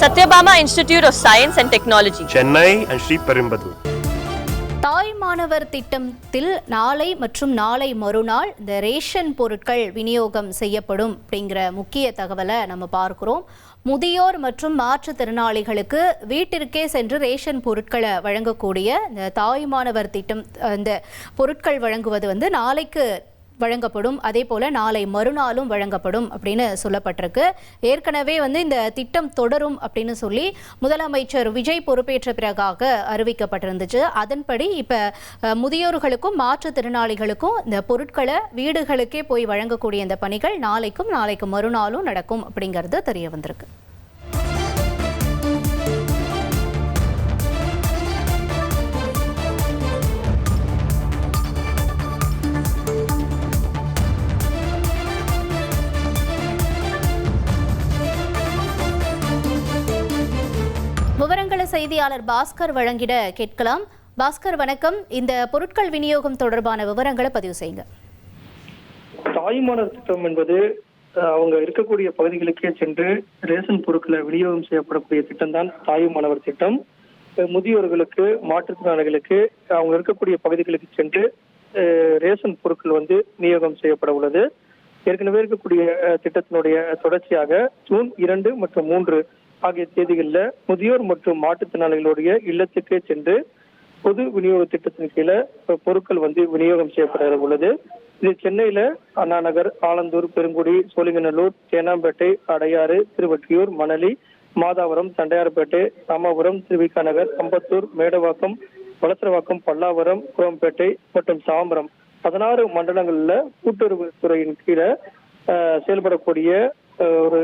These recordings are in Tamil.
Satyabama Institute of Science and Technology, Chennai and Sri Perumbudur. தாய் மாணவர் திட்டத்தில் நாளை மற்றும் நாளை மறுநாள் இந்த ரேஷன் பொருட்கள் விநியோகம் செய்யப்படும் அப்படிங்கிற முக்கிய தகவலை நம்ம பார்க்கிறோம். முதியோர் மற்றும் மாற்றுத்திறனாளிகளுக்கு வீட்டிற்கே சென்று ரேஷன் பொருட்களை வழங்கக்கூடிய இந்த தாய் மாணவர் திட்டம், இந்த பொருட்கள் வழங்குவது நாளைக்கு வழங்கப்படும். அதே போல நாளை மறுநாளும் வழங்கப்படும் அப்படின்னு சொல்லப்பட்டிருக்கு. ஏற்கனவே இந்த திட்டம் தொடரும் அப்படின்னு சொல்லி முதலமைச்சர் விஜய் பொறுப்பேற்ற பிறகாக அறிவிக்கப்பட்டிருந்துச்சு. அதன்படி இப்ப முதியோர்களுக்கும் மாற்றுத்திறனாளிகளுக்கும் இந்த பொருட்களை வீடுகளுக்கே போய் வழங்கக்கூடிய இந்த பணிகள் நாளைக்கு மறுநாளும் நடக்கும் அப்படிங்கிறது தெரிய வந்திருக்கு. விவரங்களை செய்தியாளர் பாஸ்கர் வழங்கிட கேட்கலாம். பாஸ்கர் வணக்கம். இந்த பொருட்கள் விநியோகம் தொடர்பான விவரங்களை பதிவு செய்யுங்க. தாய்மானவர் திட்டம் என்பது அவங்க இருக்கக்கூடிய பகுதிகளுக்கே சென்று ரேஷன் பொருட்களை விநியோகம் செய்யப்படக்கூடிய திட்டம் தான் தாய்மானவர் திட்டம். முதியோர்களுக்கு, மாற்றுத்திறனாளிகளுக்கு அவங்க இருக்கக்கூடிய பகுதிகளுக்கு சென்று ரேஷன் பொருட்கள் விநியோகம் செய்யப்பட உள்ளது. ஏற்கனவே இருக்கக்கூடிய திட்டத்தினுடைய தொடர்ச்சியாக ஜூன் 2 மற்றும் 3 ஆகிய தேதிகளில் முதியோர் மற்றும் மாற்றுத்திறனாளிகளுடைய இல்லத்துக்கே சென்று பொது விநியோக திட்டத்தின் கீழே பொருட்கள் விநியோகம் செய்யப்பட உள்ளது. இது சென்னையில அண்ணா நகர், ஆலந்தூர், பெருங்குடி, சோழிங்கநல்லூர், தேனாம்பேட்டை, அடையாறு, திருவொற்றியூர், மணலி, மாதாவரம், தண்டையார்பேட்டை, ராமாபுரம், திருவிக நகர், அம்பத்தூர், மேடவாக்கம், வளசரவாக்கம், பல்லாவரம், குரோம்பேட்டை மற்றும் சாம்பரம் 16 மண்டலங்கள்ல கூட்டுறவு துறையின் கீழே செயல்படக்கூடிய ஒரு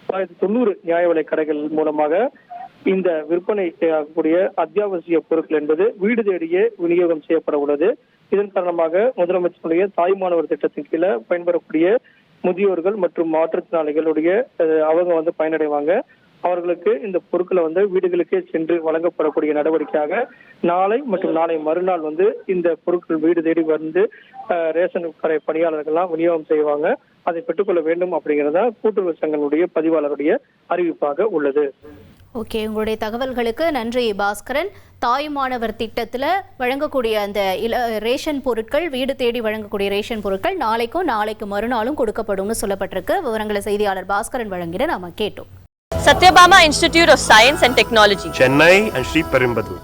90 நியாய விலை கடைகள் மூலமாக இந்த விற்பனை செய்யக்கூடிய அத்தியாவசிய பொருட்கள் என்பது வீடு தேடியே விநியோகம் செய்யப்பட உள்ளது. இதன் காரணமாக முதலமைச்சருடைய தாய்மானவர் திட்டத்தின் கீழே பயன்பெறக்கூடிய முதியோர்கள் மற்றும் மாற்றுத்திறனாளிகளுடைய அவங்க பயனடைவாங்க. அவர்களுக்கு இந்த பொருட்களை வீடுகளுக்கே சென்று வழங்கப்படக்கூடிய நடவடிக்கையாக நாளை மற்றும் நாளை மறுநாள் இந்த பொருட்கள் வீடு தேடி ரேஷன் கடை பணியாளர்கள்லாம் விநியோகம் செய்வாங்க. அதை பெற்றுக்கொள்ள வேண்டும் அப்படிங்கிறதா கூட்டுறவு சங்கங்களுடைய பதிவாளருடைய அறிவிப்பாக உள்ளது. ஓகே, உங்களுடைய தகவல்களுக்கு நன்றி பாஸ்கரன். தாய்மானவர் திட்டத்தில் வழங்கக்கூடிய அந்த ரேஷன் பொருட்கள், வீடு தேடி வழங்கக்கூடிய ரேஷன் பொருட்கள் நாளைக்கு மறுநாளும் கொடுக்கப்படும் சொல்லப்பட்டிருக்கு. விவரங்களை செய்தியாளர் பாஸ்கரன் வழங்கிட நாம கேட்டோம். Satyabama Institute of Science and Technology, Chennai and Sri Perumbudur.